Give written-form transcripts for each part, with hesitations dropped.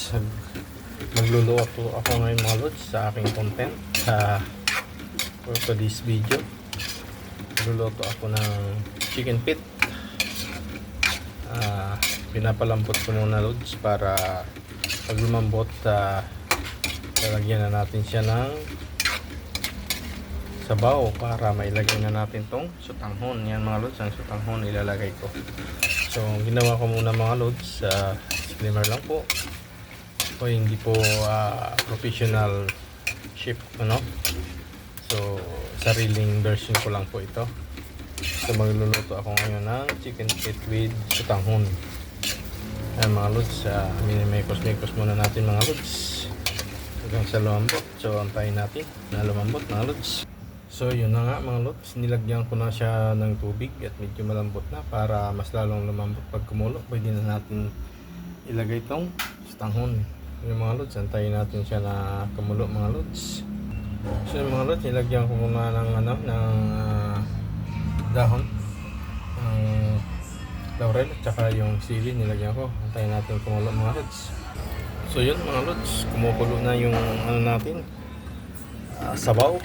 lods, magluluto ako ngayon mga lods sa aking content for today's video. Magluluto ako ng chicken feet. Pinapalambot ko muna lods para pag lumambot, lalagyan na natin siya ng sabaw para mailagay na natin tong sutanghon. Yan mga lods, ang sutanghon ilalagay ko. So ginawa ko muna mga lods, disclaimer lang po, o hindi po professional chef, ano. So sariling version ko lang po ito. So magluluto ako ngayon ng chicken feet with sutanghon. Ayan mga lods, minimekos muna natin mga lods hanggang sa lumambot. So antayin natin na lumambot mga lods. So yun na nga mga lods, nilagyan ko na siya ng tubig at medyo malambot na para mas lalong lumambot pag kumulo. Pwede na natin ilagay itong sutanghon. Yung mga lods, antayin natin siya na kumulo mga lods. So yung mga lods, nilagyan ko muna ng dahon ng laurel at saka yung sili nilagyan ko. Antayin natin kumulo mga lods. So yun mga lods, kumukulo na yung natin, sabaw.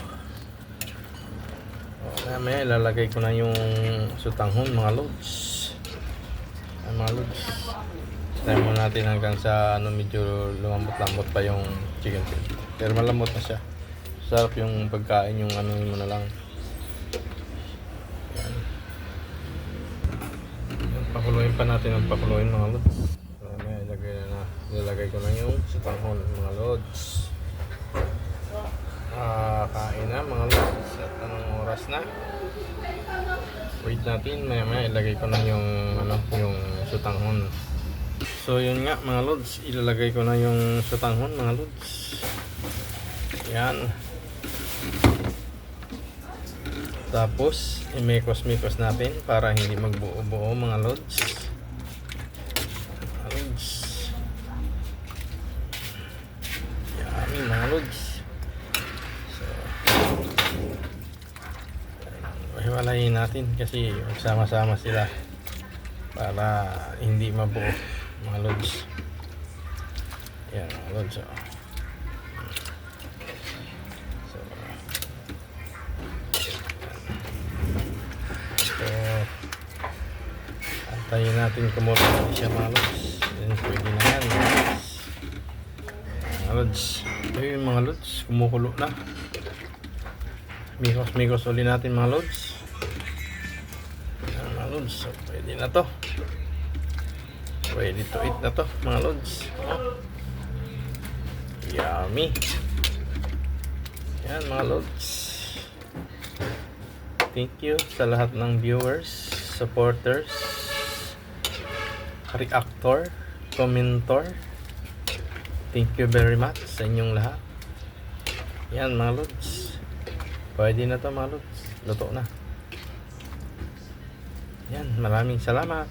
Mamaya ilalagay ko na yung sutanghon mga lods. Mga lods, tayo muna natin hanggang sa medyo lumambot-lambot pa yung chicken feet. Pero malambot na siya. Sarap yung pagkain, yung mo na lang. Pakuluin pa natin ang pakuluin mga lods. Mamaya ilalagay ko na yung sutanghon mga lods. Kain na mga lods. At anong oras na? Wait natin, maya ilagay ko na yung yung sutanghon. So yun nga mga lods, ilalagay ko na yung sutanghon mga lods. Yan. Tapos imekos-mekos natin para hindi magbuo-buo mga lods. Mga lods. Yummy mga lods. Hiwalayin natin kasi magsama-sama sila para hindi mabuo mga lods. Yan mga lods. So antayin natin kumulo siya mga lods. Then pwede na yan mga lods. Ayun mga lods, kumukulo na. Mikos ulit natin mga lods. Mga lods, so pwede na to. Ready to eat na to mga lods. Yummy. Yan mga lods. Thank you sa lahat ng viewers, supporters, reactor, commentor. Thank you very much sa inyong lahat. Yan mga lods, pwede na to mga lods. Luto na. Yan, maraming salamat.